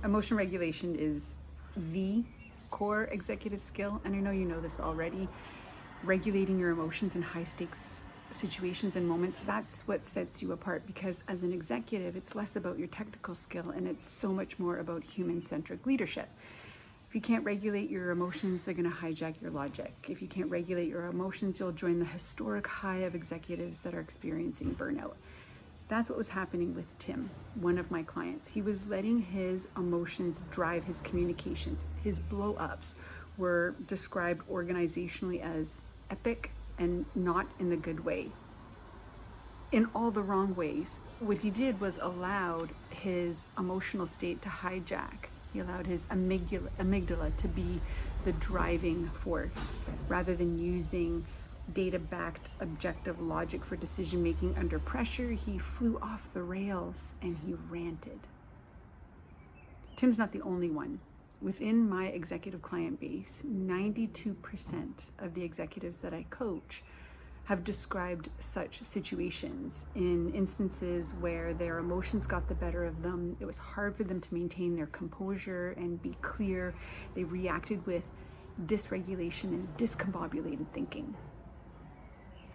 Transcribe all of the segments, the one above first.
Emotion regulation is the core executive skill, and I know you know this already. Regulating your emotions in high stakes situations and moments, that's what sets you apart, because as an executive, it's less about your technical skill and it's so much more about human-centric leadership. If you can't regulate your emotions, they're going to hijack your logic. If you can't regulate your emotions, you'll join the historic high of executives that are experiencing burnout. That's what was happening with Tim, one of my clients. He was letting his emotions drive his communications. His blow-ups were described organizationally as epic and not in the good way. In all the wrong ways. What he did was allowed his emotional state to hijack. He allowed his amygdala to be the driving force rather than using data-backed objective logic for decision-making under pressure. He flew off the rails and he ranted. Tim's not the only one. Within my executive client base, 92% of the executives that I coach have described such situations in instances where their emotions got the better of them. It was hard for them to maintain their composure and be clear. They reacted with dysregulation and discombobulated thinking.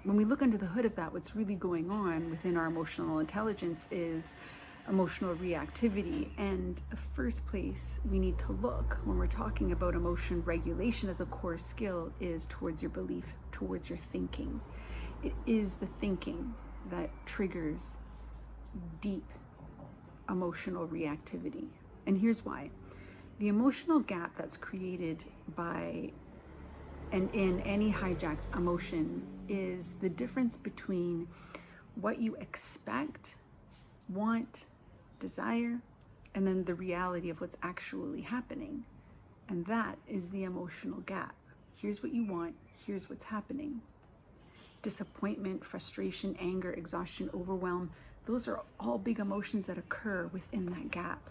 When we look under the hood of that, what's really going on within our emotional intelligence is emotional reactivity. And the first place we need to look when we're talking about emotion regulation as a core skill is towards your belief, towards your thinking. It is the thinking that triggers deep emotional reactivity. And here's why. The emotional gap that's created by and in any hijacked emotion is the difference between what you expect, want, desire, and then the reality of what's actually happening. And that is the emotional gap. Here's what you want, here's what's happening. Disappointment, frustration, anger, exhaustion, overwhelm, those are all big emotions that occur within that gap.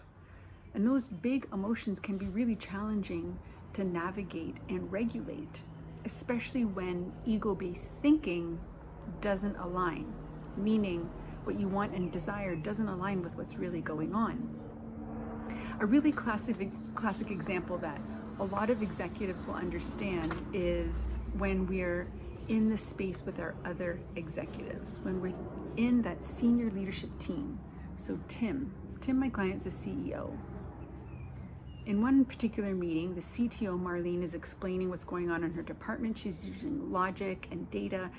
And those big emotions can be really challenging to navigate and regulate, especially when ego-based thinking doesn't align, meaning what you want and desire doesn't align with what's really going on. A really classic example that a lot of executives will understand is when we're in the space with our other executives, when we're in that senior leadership team. So Tim, my client, is the CEO. In one particular meeting, the CTO, Marlene, is explaining what's going on in her department. She's using logic and data.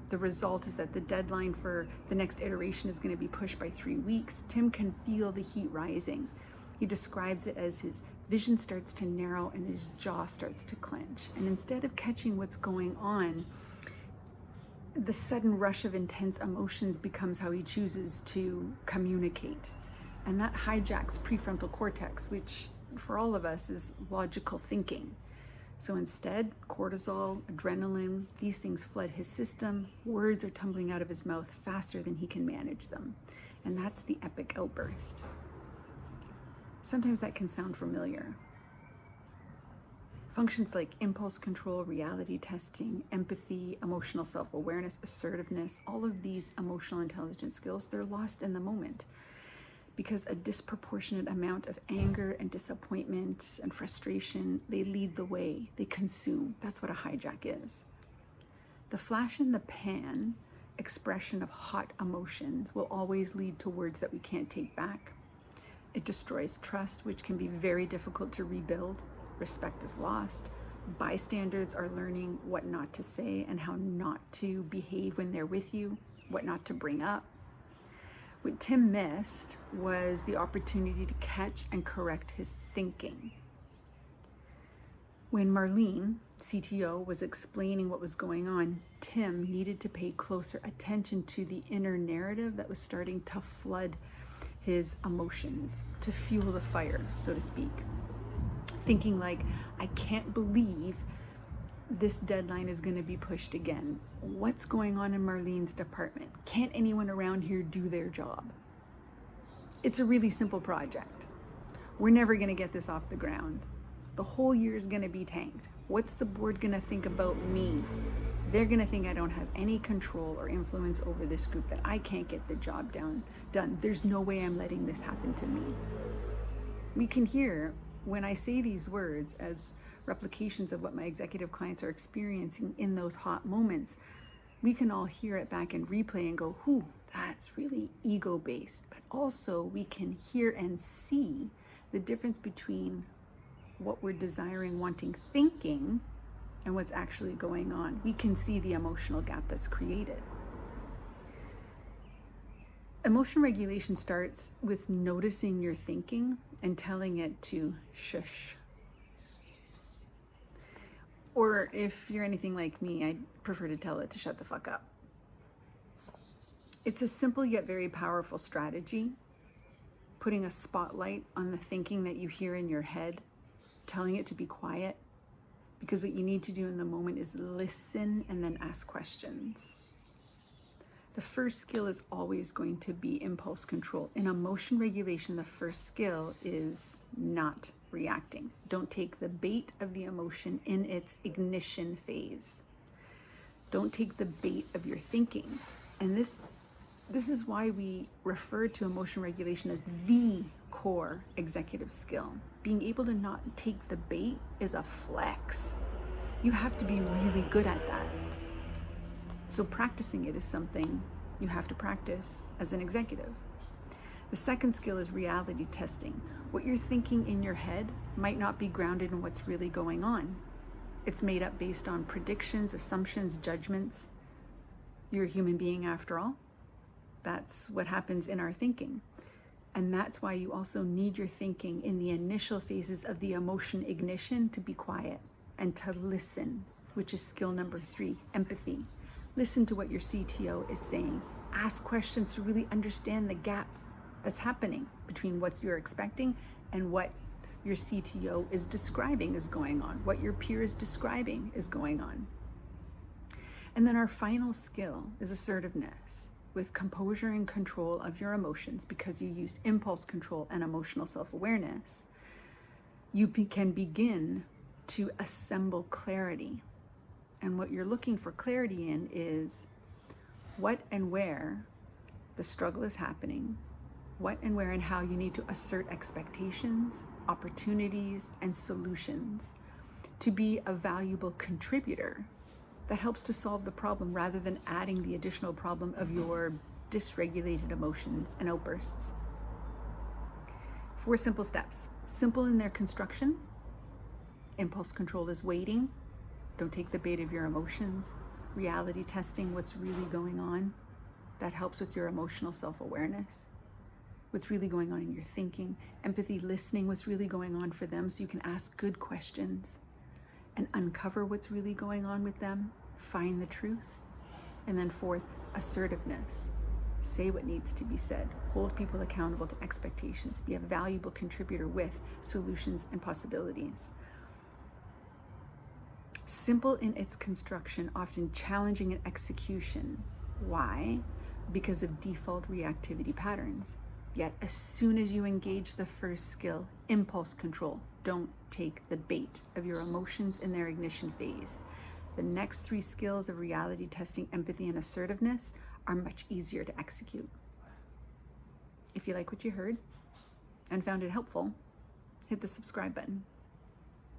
The result is that the deadline for the next iteration is going to be pushed by 3 weeks. Tim can feel the heat rising. He describes it as his vision starts to narrow and his jaw starts to clench. And instead of catching what's going on, the sudden rush of intense emotions becomes how he chooses to communicate. And that hijacks prefrontal cortex, which for all of us is logical thinking. So instead, cortisol, adrenaline, these things flood his system. Words are tumbling out of his mouth faster than he can manage them. And that's the epic outburst. Sometimes that can sound familiar. Functions like impulse control, reality testing, empathy, emotional self-awareness, assertiveness, all of these emotional intelligence skills, they're lost in the moment because a disproportionate amount of anger and disappointment and frustration, they lead the way, they consume. That's what a hijack is. The flash in the pan expression of hot emotions will always lead to words that we can't take back. It destroys trust, which can be very difficult to rebuild. Respect is lost. Bystanders are learning what not to say and how not to behave when they're with you, what not to bring up. What Tim missed was the opportunity to catch and correct his thinking. When Marlene, CTO, was explaining what was going on, Tim needed to pay closer attention to the inner narrative that was starting to flood his emotions, to fuel the fire, so to speak. Thinking like, I can't believe this deadline is going to be pushed again. What's going on in Marlene's department? Can't anyone around here do their job? It's a really simple project. We're never going to get this off the ground. The whole year is going to be tanked. What's the board going to think about me? They're going to think I don't have any control or influence over this group, that I can't get the job done. There's no way I'm letting this happen to me. We can hear when I say these words as replications of what my executive clients are experiencing in those hot moments. We can all hear it back and replay and go, "Whew, that's really ego-based." But also we can hear and see the difference between what we're desiring, wanting, thinking, and what's actually going on. We can see the emotional gap that's created. Emotion regulation starts with noticing your thinking and telling it to shush. Or if you're anything like me, I prefer to tell it to shut the fuck up. It's a simple yet very powerful strategy, putting a spotlight on the thinking that you hear in your head, telling it to be quiet, because what you need to do in the moment is listen and then ask questions. The first skill is always going to be impulse control. In emotion regulation, the first skill is not reacting. Don't take the bait of the emotion in its ignition phase. Don't take the bait of your thinking. And this is why we refer to emotion regulation as the core executive skill. Being able to not take the bait is a flex. You have to be really good at that. So practicing it is something you have to practice as an executive. The second skill is reality testing. What you're thinking in your head might not be grounded in what's really going on. It's made up based on predictions, assumptions, judgments. You're a human being after all. That's what happens in our thinking. And that's why you also need your thinking in the initial phases of the emotion ignition to be quiet and to listen, which is skill number 3, empathy. Listen to what your CTO is saying. Ask questions to really understand the gap that's happening between what you're expecting and what your CTO is describing is going on, what your peer is describing is going on. And then our final skill is assertiveness, with composure and control of your emotions. Because you used impulse control and emotional self-awareness, you can begin to assemble clarity. And what you're looking for clarity in is what and where the struggle is happening, what and where and how you need to assert expectations, opportunities, and solutions to be a valuable contributor that helps to solve the problem rather than adding the additional problem of your dysregulated emotions and outbursts. 4 simple steps. Simple in their construction. Impulse control is waiting. Don't take the bait of your emotions. Reality testing what's really going on. That helps with your emotional self-awareness. What's really going on in your thinking. Empathy, listening what's really going on for them so you can ask good questions and uncover what's really going on with them. Find the truth. And then 4th, assertiveness. Say what needs to be said. Hold people accountable to expectations. Be a valuable contributor with solutions and possibilities. Simple in its construction, often challenging in execution. Why? Because of default reactivity patterns. Yet as soon as you engage the first skill, impulse control, don't take the bait of your emotions in their ignition phase. The next 3 skills of reality testing, empathy, and assertiveness are much easier to execute. If you like what you heard and found it helpful, hit the subscribe button.